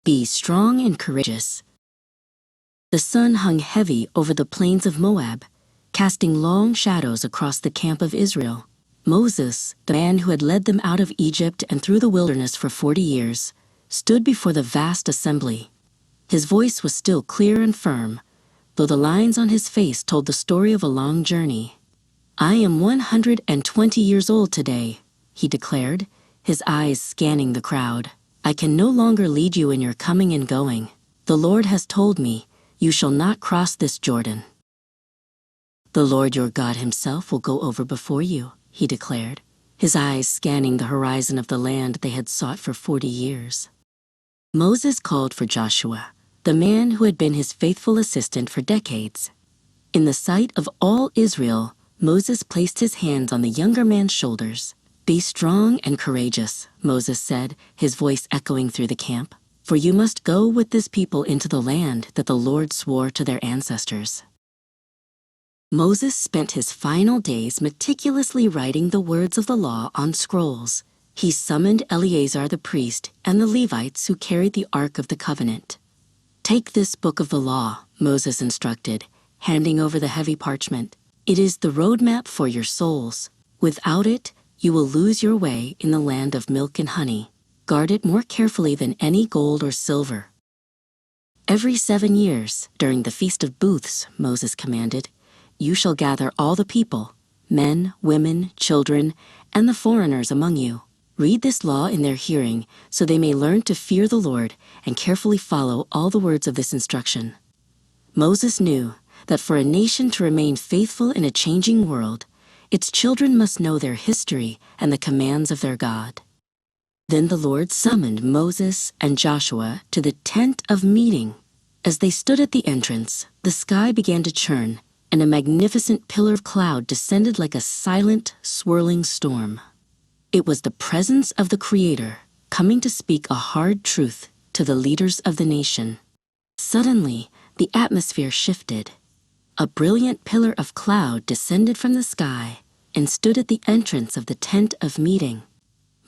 Be strong and courageous. The sun hung heavy over the plains of Moab, casting long shadows across the camp of Israel. Moses, the man who had led them out of Egypt and through the wilderness for 40 years, stood before the vast assembly. His voice was still clear and firm, though the lines on his face told the story of a long journey. "I am 120 years old today," he declared, his eyes scanning the crowd. "I can no longer lead you in your coming and going. The Lord has told me, you shall not cross this Jordan. The Lord your God himself will go over before you," he declared, his eyes scanning the horizon of the land they had sought for 40 years. Moses called for Joshua, the man who had been his faithful assistant for decades. In the sight of all Israel, Moses placed his hands on the younger man's shoulders. "Be strong and courageous," Moses said, his voice echoing through the camp, "for you must go with this people into the land that the Lord swore to their ancestors." Moses spent his final days meticulously writing the words of the law on scrolls. He summoned Eleazar the priest and the Levites who carried the Ark of the Covenant. "Take this book of the law," Moses instructed, handing over the heavy parchment. "It is the roadmap for your souls. Without it, you will lose your way in the land of milk and honey. Guard it more carefully than any gold or silver." "Every 7 years, during the Feast of Booths," Moses commanded, "you shall gather all the people, men, women, children, and the foreigners among you. Read this law in their hearing, so they may learn to fear the Lord and carefully follow all the words of this instruction." Moses knew that for a nation to remain faithful in a changing world, its children must know their history and the commands of their God. Then the Lord summoned Moses and Joshua to the tent of meeting. As they stood at the entrance, the sky began to churn, and a magnificent pillar of cloud descended like a silent, swirling storm. It was the presence of the Creator coming to speak a hard truth to the leaders of the nation. Suddenly, the atmosphere shifted. A brilliant pillar of cloud descended from the sky and stood at the entrance of the tent of meeting.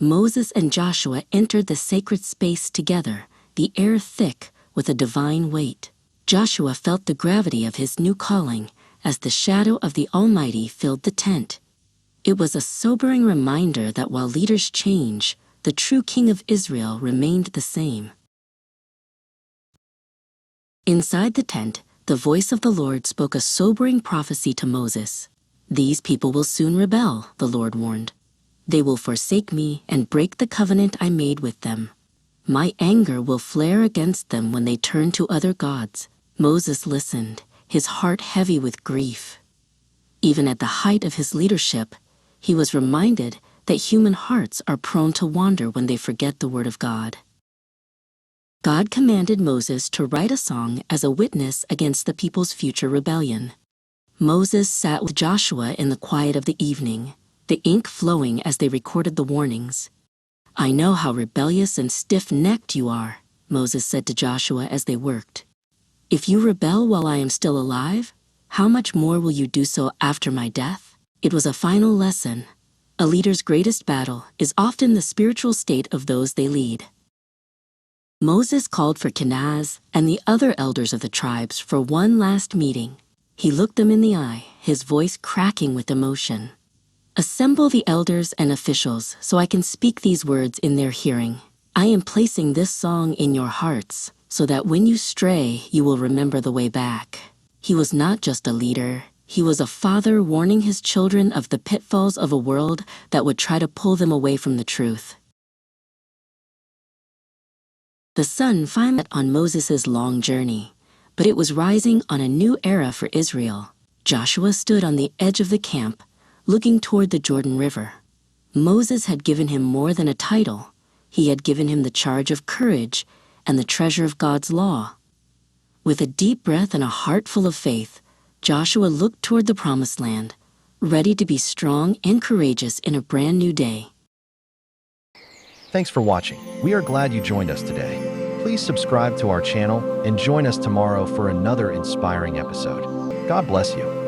Moses and Joshua entered the sacred space together, the air thick with a divine weight. Joshua felt the gravity of his new calling as the shadow of the Almighty filled the tent. It was a sobering reminder that while leaders change, the true King of Israel remained the same. Inside the tent, the voice of the Lord spoke a sobering prophecy to Moses. "These people will soon rebel," the Lord warned. "They will forsake me and break the covenant I made with them. My anger will flare against them when they turn to other gods." Moses listened, his heart heavy with grief. Even at the height of his leadership, he was reminded that human hearts are prone to wander when they forget the word of God. God commanded Moses to write a song as a witness against the people's future rebellion. Moses sat with Joshua in the quiet of the evening, the ink flowing as they recorded the warnings. "I know how rebellious and stiff-necked you are," Moses said to Joshua as they worked. "If you rebel while I am still alive, how much more will you do so after my death?" It was a final lesson. A leader's greatest battle is often the spiritual state of those they lead. Moses called for Kenaz and the other elders of the tribes for one last meeting. He looked them in the eye, his voice cracking with emotion. "Assemble the elders and officials so I can speak these words in their hearing. I am placing this song in your hearts so that when you stray, you will remember the way back." He was not just a leader. He was a father warning his children of the pitfalls of a world that would try to pull them away from the truth. The sun finally set on Moses' long journey, but it was rising on a new era for Israel. Joshua stood on the edge of the camp, looking toward the Jordan River. Moses had given him more than a title. He had given him the charge of courage and the treasure of God's law. With a deep breath and a heart full of faith, Joshua looked toward the promised land, ready to be strong and courageous in a brand new day. Thanks for watching. We are glad you joined us today. Please subscribe to our channel and join us tomorrow for another inspiring episode. God bless you.